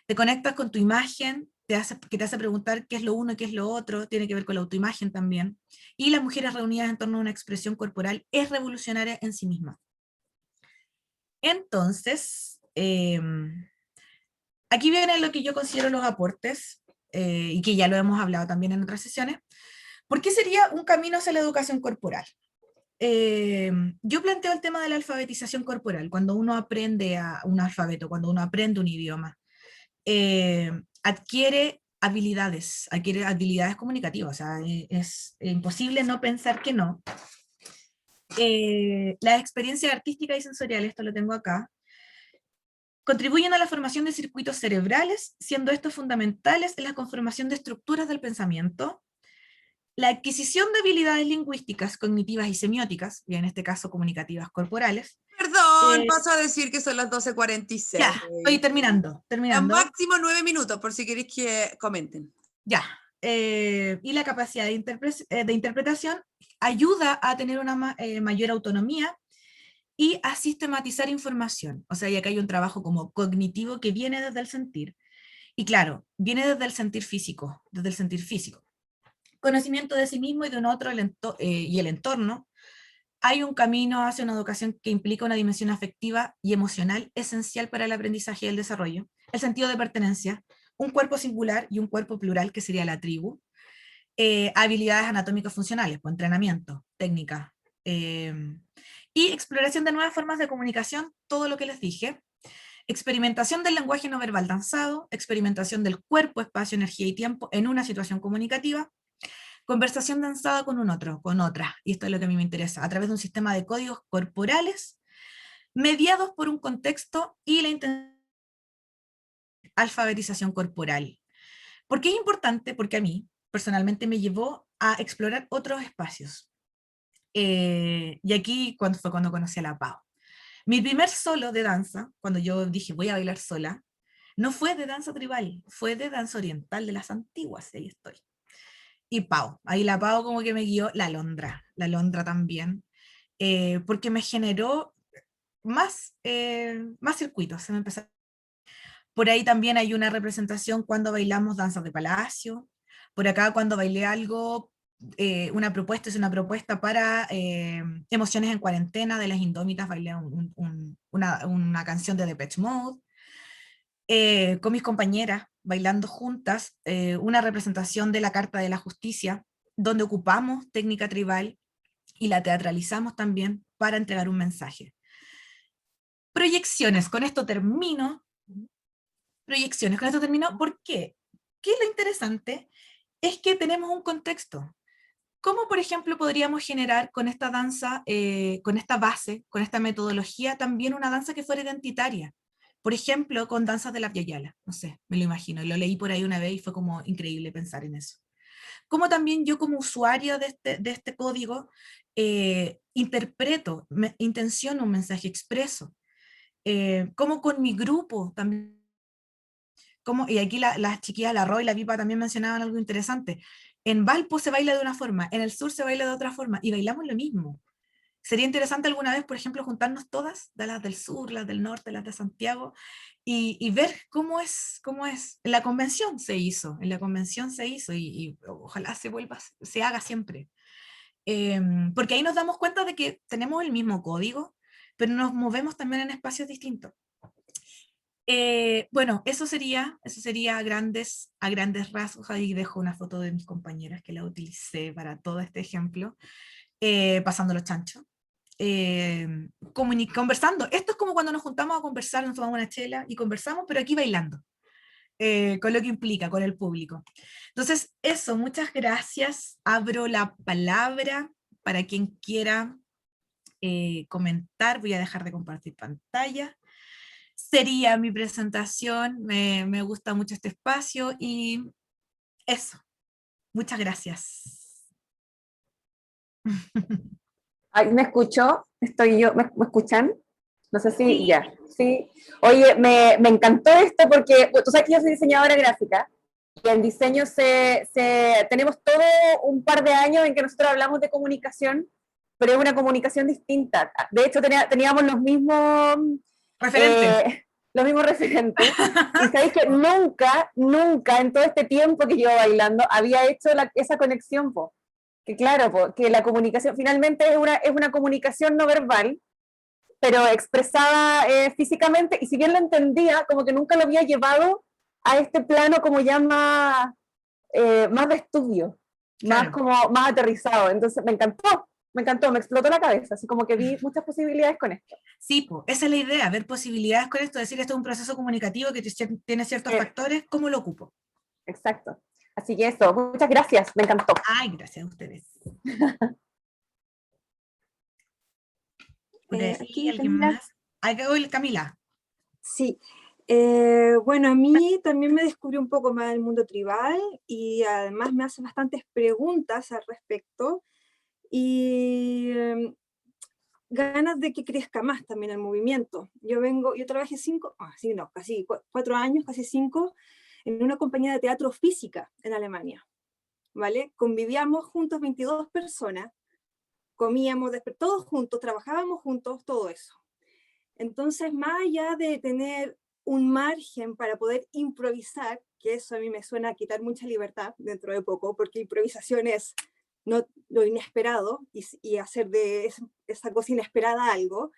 Te conectas con tu imagen, que te hace preguntar qué es lo uno y qué es lo otro, tiene que ver con la autoimagen también. Y las mujeres reunidas en torno a una expresión corporal es revolucionaria en sí misma. Entonces, aquí viene lo que yo considero los aportes, y que ya lo hemos hablado también en otras sesiones. ¿Por qué sería un camino hacia la educación corporal? Yo planteo el tema de la alfabetización corporal, cuando uno aprende un alfabeto, cuando uno aprende un idioma, adquiere habilidades comunicativas, o sea, es imposible no pensar que no. Las experiencias artísticas y sensoriales, esto lo tengo acá, contribuyen a la formación de circuitos cerebrales, siendo estos fundamentales en la conformación de estructuras del pensamiento, la adquisición de habilidades lingüísticas, cognitivas y semióticas, y en este caso comunicativas corporales. Perdón, paso a decir que son las 12:46. Ya, estoy terminando. A máximo 9 minutos, por si queréis que comenten. Ya. Y la capacidad de interpretación ayuda a tener una mayor autonomía y a sistematizar información. O sea, ya que hay un trabajo como cognitivo que viene desde el sentir. Y claro, viene desde el sentir físico, desde el sentir físico. Conocimiento de sí mismo y de un otro y el entorno. Hay un camino hacia una educación que implica una dimensión afectiva y emocional esencial para el aprendizaje y el desarrollo. El sentido de pertenencia, un cuerpo singular y un cuerpo plural, que sería la tribu. Habilidades anatómicas funcionales, pues entrenamiento, técnica. Y exploración de nuevas formas de comunicación, todo lo que les dije. Experimentación del lenguaje no verbal danzado, experimentación del cuerpo, espacio, energía y tiempo en una situación comunicativa, conversación danzada con un otro, con otra, y esto es lo que a mí me interesa, a través de un sistema de códigos corporales mediados por un contexto y la alfabetización corporal. ¿Por qué es importante? Porque a mí, personalmente, me llevó a explorar otros espacios. Y aquí fue cuando conocí a la Pau. Mi primer solo de danza, cuando yo dije voy a bailar sola, no fue de danza tribal, fue de danza oriental de las antiguas, y ahí estoy. Y Pau, ahí la Pau como que me guió, la Londra también, porque me generó más circuitos, se me empezó. Por ahí también hay una representación cuando bailamos danzas de palacio, por acá cuando bailé algo, una propuesta es una propuesta para emociones en cuarentena de las Indómitas, bailé una canción de Depeche Mode, con mis compañeras, bailando juntas, una representación de la Carta de la Justicia, donde ocupamos técnica tribal y la teatralizamos también para entregar un mensaje. Proyecciones, con esto termino. Proyecciones, con esto termino. ¿Por qué? ¿Qué es lo interesante? Es que tenemos un contexto. ¿Cómo, por ejemplo, podríamos generar con esta danza, con esta base, con esta metodología, también una danza que fuera identitaria? Por ejemplo, con danzas de la Via Yala, no sé, me lo imagino, y lo leí por ahí una vez y fue como increíble pensar en eso. Como también yo como usuario de este código interpreto, intenciono un mensaje expreso, como con mi grupo también. Y aquí las chiquillas, la Roy y la Pipa también mencionaban algo interesante. En Valpo se baila de una forma, en el sur se baila de otra forma, y bailamos lo mismo. Sería interesante alguna vez, por ejemplo, juntarnos todas, de las del sur, las del norte, las de Santiago, y ver cómo es. En la convención se hizo, y ojalá se haga siempre. Porque ahí nos damos cuenta de que tenemos el mismo código, pero nos movemos también en espacios distintos. Bueno, eso sería a grandes rasgos. Ahí dejo una foto de mis compañeras que la utilicé para todo este ejemplo, pasando los chanchos. Conversando. Esto es como cuando nos juntamos a conversar, nos tomamos una chela y conversamos, pero aquí bailando, con lo que implica, con el público. Entonces, eso, muchas gracias. Abro la palabra para quien quiera comentar. Voy a dejar de compartir pantalla. sería mi presentación. Me gusta mucho este espacio y eso. Muchas gracias. Ay, ¿me escucho? ¿Estoy yo? ¿Me escuchan? No sé si Sí. ya. Sí. Oye, me encantó esto porque tú sabes que yo soy diseñadora gráfica y en diseño tenemos todo un par de años en que nosotros hablamos de comunicación, pero es una comunicación distinta. De hecho, teníamos Referente. eh, los mismos referentes. Y sabéis que nunca, nunca en todo este tiempo que llevo bailando había hecho esa conexión, po. Que claro, po, que la comunicación finalmente es una comunicación no verbal, pero expresada físicamente, y si bien lo entendía, como que nunca lo había llevado a este plano como ya más de estudio, más Claro. como más aterrizado. Entonces me encantó, me explotó la cabeza, así como que vi muchas posibilidades con esto. Sí, po, esa es la idea, ver posibilidades con esto, decir esto es un proceso comunicativo que tiene ciertos factores, ¿cómo lo ocupo? Exacto. Así que eso, muchas gracias, me encantó. Ay, gracias a ustedes. Por ahí, Aquí, ¿alguien Camila. más? Camila. Sí. Bueno, a mí también me descubrió un poco más el mundo tribal y además me hace bastantes preguntas al respecto y ganas de que crezca más también el movimiento. Yo trabajé casi 4 años, casi 5, en una compañía de teatro física en Alemania, ¿vale? Convivíamos juntos 22 personas, comíamos todos juntos, trabajábamos juntos, todo eso. Entonces, más allá de tener un margen para poder improvisar, que eso a mí me suena a quitar mucha libertad dentro de poco, porque improvisación es lo inesperado y hacer de esa cosa inesperada algo,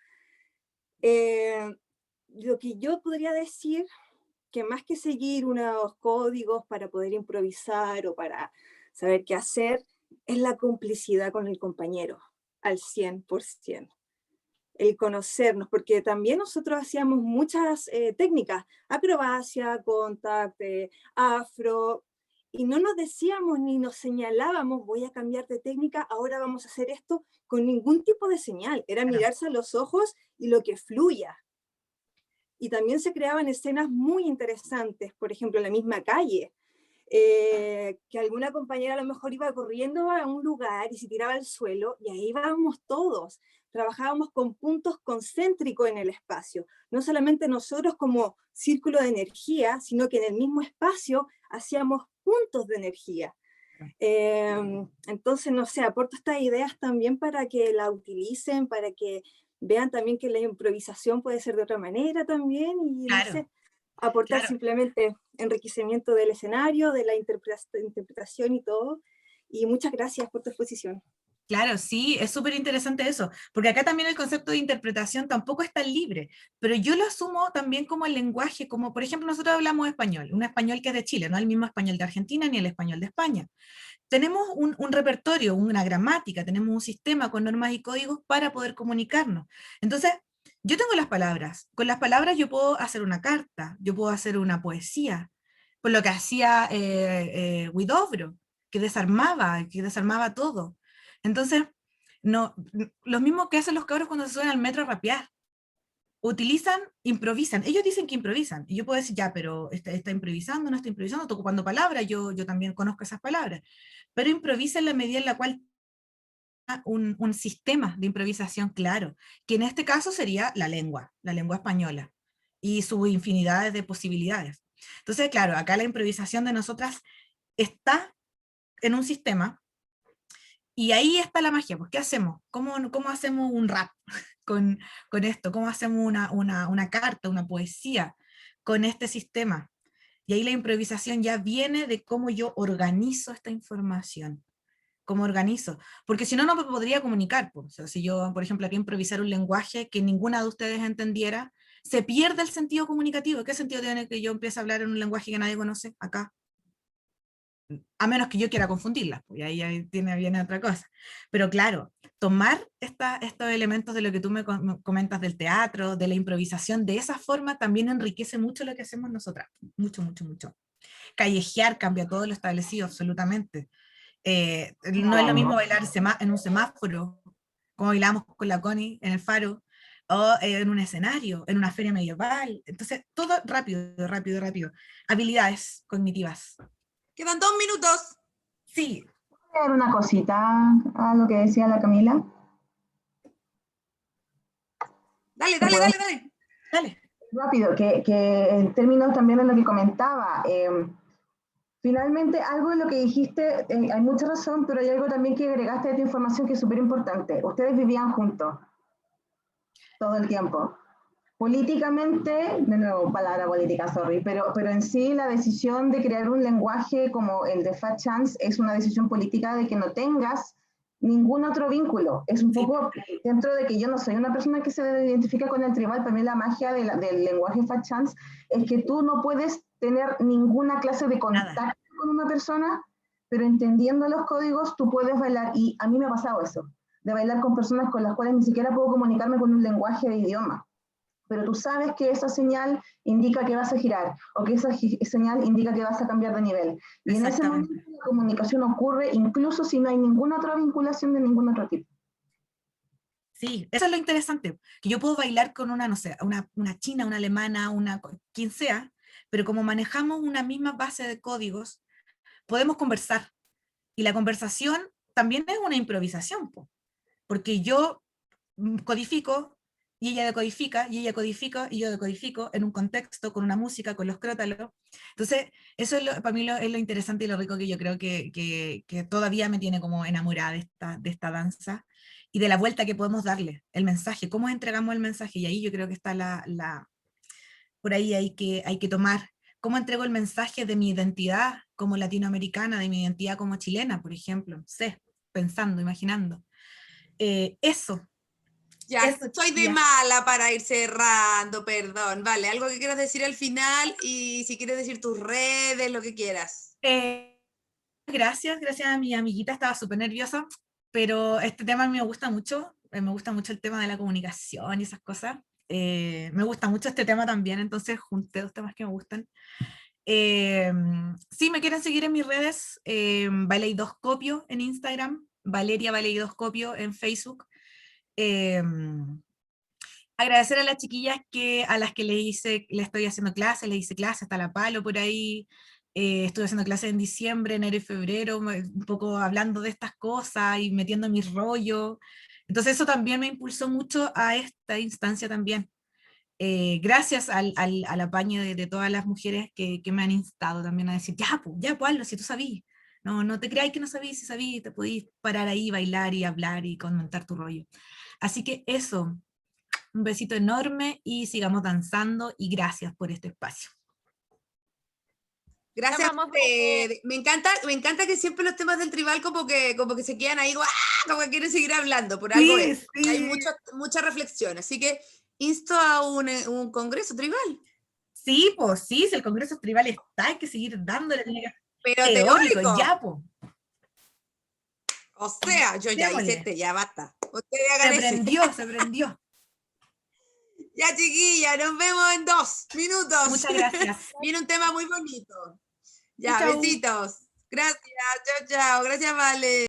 lo que yo podría decir que más que seguir unos códigos para poder improvisar o para saber qué hacer, es la complicidad con el compañero al 100%. El conocernos, porque también nosotros hacíamos muchas técnicas, acrobacia, contact, afro, y no nos decíamos ni nos señalábamos, voy a cambiar de técnica, ahora vamos a hacer esto, con ningún tipo de señal, era mirarse a los ojos y lo que fluya. Y también se creaban escenas muy interesantes, por ejemplo, en la misma calle, que alguna compañera a lo mejor iba corriendo a un lugar y se tiraba al suelo, y ahí íbamos todos. Trabajábamos con puntos concéntricos en el espacio, no solamente nosotros como círculo de energía, sino que en el mismo espacio hacíamos puntos de energía. Entonces, no sé, aporto estas ideas también para que la utilicen, para que vean también que la improvisación puede ser de otra manera también, y no Claro, sé, aportar claro. simplemente enriquecimiento del escenario, de la interpretación y todo. Y muchas gracias por tu exposición. Claro, sí, es súper interesante eso, porque acá también el concepto de interpretación tampoco es tan libre, pero yo lo asumo también como el lenguaje, como por ejemplo nosotros hablamos español, un español que es de Chile, no el mismo español de Argentina ni el español de España. Tenemos un repertorio, una gramática, tenemos un sistema con normas y códigos para poder comunicarnos. Entonces, yo tengo las palabras, con las palabras yo puedo hacer una carta, yo puedo hacer una poesía, por lo que hacía Huidobro, que desarmaba todo. Entonces, no, lo mismo que hacen los cabros cuando se suben al metro a rapear. Utilizan, improvisan. Ellos dicen que improvisan. Y yo puedo decir, ya, pero está improvisando, no está improvisando, está ocupando palabras, yo también conozco esas palabras. Pero improvisa en la medida en la cual un sistema de improvisación claro, que en este caso sería la lengua española, y sus infinidades de posibilidades. Entonces, claro, acá la improvisación de nosotras está en un sistema. Y ahí está la magia, pues, ¿qué hacemos? ¿Cómo hacemos un rap con esto? ¿Cómo hacemos una carta, una poesía con este sistema? Y ahí la improvisación ya viene de cómo yo organizo esta información, cómo organizo, porque si no, no me podría comunicar. Pues. O sea, si yo, por ejemplo, aquí improvisar un lenguaje que ninguna de ustedes entendiera, se pierde el sentido comunicativo. ¿Qué sentido tiene que yo empiece a hablar en un lenguaje que nadie conoce acá? A menos que yo quiera confundirlas, pues ahí viene otra cosa. Pero claro, tomar estos elementos de lo que tú me comentas del teatro, de la improvisación, de esa forma también enriquece mucho lo que hacemos nosotras. Mucho, mucho, mucho. Callejear cambia todo lo establecido, absolutamente. No es lo mismo bailar en un semáforo, como bailamos con la Connie en el faro, o en un escenario, en una feria medieval. Entonces, todo rápido, rápido, rápido. Habilidades cognitivas. Quedan 2 minutos. Sí. Agregar una cosita a lo que decía la Camila. Dale, ¿Se dale, puede? dale, dale. Dale. Rápido, que en términos también de lo que comentaba, finalmente algo de lo que dijiste, hay mucha razón, pero hay algo también que agregaste de tu información que es súper importante. Ustedes vivían juntos todo el tiempo. Políticamente, de nuevo, palabra política, sorry, pero en sí la decisión de crear un lenguaje como el de Fat Chance es una decisión política de que no tengas ningún otro vínculo. Es un Sí. poco dentro de que yo no soy una persona que se identifica con el tribal, para mí la magia del lenguaje Fat Chance es que tú no puedes tener ninguna clase de contacto Nada. con una persona, pero entendiendo los códigos tú puedes bailar, y a mí me ha pasado eso, de bailar con personas con las cuales ni siquiera puedo comunicarme con un lenguaje de idioma. Pero tú sabes que esa señal indica que vas a girar o que esa señal indica que vas a cambiar de nivel. Y en ese momento la comunicación ocurre incluso si no hay ninguna otra vinculación de ningún otro tipo. Sí, eso es lo interesante, que yo puedo bailar con una, no sé, una china, una alemana, quien sea, pero como manejamos una misma base de códigos, podemos conversar. Y la conversación también es una improvisación, porque yo codifico, y ella decodifica, y ella codifica, y yo decodifico en un contexto, con una música, con los crótalos. Entonces, eso es para mí es lo interesante y lo rico que yo creo que todavía me tiene como enamorada de esta danza, y de la vuelta que podemos darle, el mensaje, cómo entregamos el mensaje, y ahí yo creo que está por ahí hay que tomar, cómo entrego el mensaje de mi identidad como latinoamericana, de mi identidad como chilena, por ejemplo, sé, pensando, imaginando. Eso. Ya, Eso, soy de chiquillas. mala para ir cerrando, perdón. Vale, algo que quieras decir al final y si quieres decir tus redes, lo que quieras. Gracias a mi amiguita, estaba súper nerviosa, pero este tema a mí me gusta mucho el tema de la comunicación y esas cosas. Me gusta mucho este tema también, entonces junté dos temas que me gustan. Si me quieren seguir en mis redes, Valeidoscopio en Instagram, Valeria Valeidoscopio en Facebook. Agradecer a las chiquillas a las que le estoy haciendo clases, le hice clases hasta la palo por ahí. Estuve haciendo clases en diciembre, enero y febrero, un poco hablando de estas cosas y metiendo mi rollo. Entonces eso también me impulsó mucho a esta instancia también. Gracias al apaño de todas las mujeres que me han instado también a decir, ya, pues, hazlo, si tú sabís. No te creáis que no sabís, si sabís, te podéis parar ahí, bailar y hablar y comentar tu rollo. Así que eso, un besito enorme y sigamos danzando y gracias por este espacio. Gracias. Me encanta que siempre los temas del tribal como que se quedan ahí, como que quieren seguir hablando, por algo es. Sí. Hay mucha reflexión, así que insto a un congreso tribal. Sí, pues sí, si el Congreso Tribal está, hay que seguir dándole. Pero teórico, ya, pues. O sea, yo ya hice ya basta. Ustedes hagan se prendió. Ya, chiquilla, nos vemos en 2 minutos. Muchas gracias. Viene un tema muy bonito. Ya, Chau. besitos. Gracias, chao. Gracias, Vale.